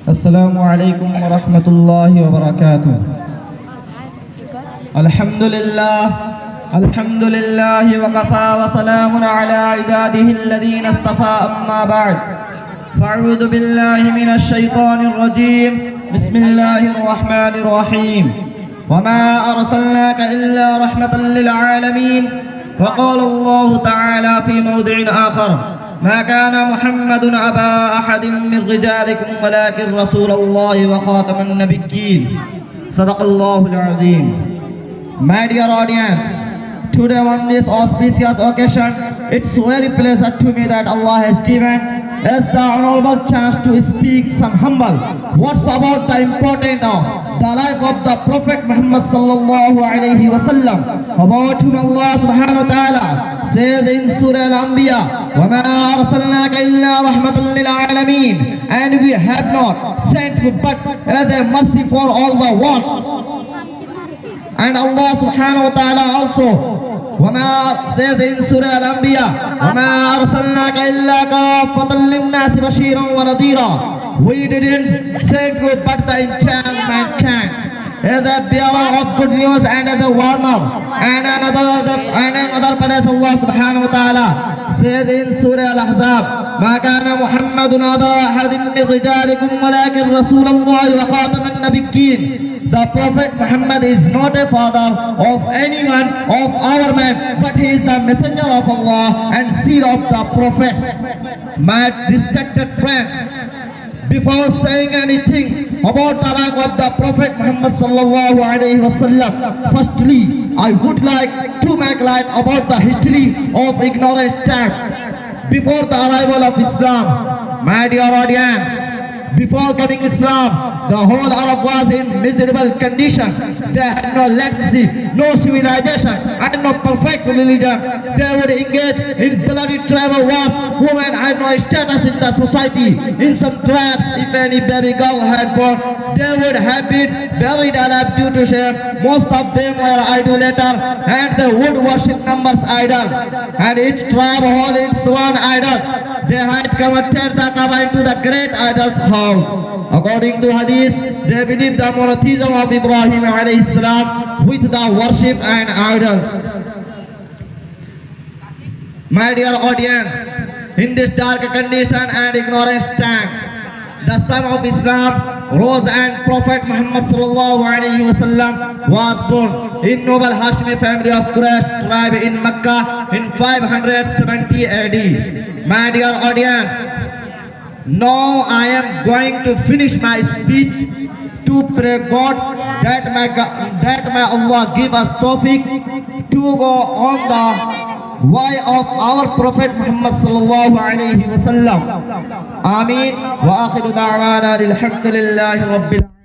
السلام عليكم ورحمة الله وبركاته. الحمد لله وكفى وسلام على عباده الذين اصطفى أما بعد فأعوذ بالله من الشيطان الرجيم بسم الله الرحمن الرحيم وما أرسلناك إلا رحمة للعالمين. وقال الله تعالى في موضع آخر ما كان محمد أبا أحد من رجالكم ولكن رسول الله وخاتم النبيين. صدق الله العظيم. My dear audience, today on this auspicious occasion, it's very pleasure to me that Allah has given us the honorable chance to speak some humble words about the important of the life of the Prophet Muhammad sallallahu alaihi wasallam, about whom Allah subhanahu wa ta'ala says in Surah Al-Anbiya, وَمَا أَرْسَلْنَاكَ إِلَّا رَحْمَةً لِلْعَالَمِينَ, and we have not sent you but as a mercy for all the worlds. And Allah subhanahu wa ta'ala also وما says in Surah Al-Anbiya, وَمَا أَرْسَلْنَاكَ إِلَّا كَافَّةً لِلنَّاسِ بَشِيرًا وَنَذِيرًا, we didn't send you but the entire mankind as a bearer of good news and as a warner. And another place Allah subhanahu wa ta'ala says in Surah Al-Ahzab, ما كان محمد أبا أحد من رجالكم ولكن رسول الله وخاتم النبيين. The Prophet Muhammad is not a father of anyone of our men, but he is the messenger of Allah and seed of the prophets. My respected friends, before saying anything about the life of the Prophet Muhammad sallallahu alaihi wasallam, firstly I would like to make light about the history of ignorance time before the arrival of Islam. My dear audience, before coming Islam, the whole Arab was in miserable condition. They had no legacy, no civilization, and no perfect religion. They would engage in bloody tribal wars. Women had no status in the society. In some tribes, if any baby girl had born, they would have been buried alive due to shame. Most of them were idolaters, and they would worship numbers idol. And each tribe held its own idols. They had converted the Kaaba into the great idol's house. According to Hadith, they believed the monotheism of Ibrahim alayhi salam with the worship and idols. My dear audience, in this dark condition and ignorance time, the son of Islam rose and Prophet Muhammad sallallahu alaihi wasallam was born in noble Hashimi family of Quraysh tribe in Mecca in 570 AD. My dear audience, now I am going to finish my speech to pray God that may Allah give us tawfiq to go on the way of our Prophet Muhammad sallallahu alaihi wasallam. Ameen wa akhiru da'wana alhamdulillahi rabbil alamin.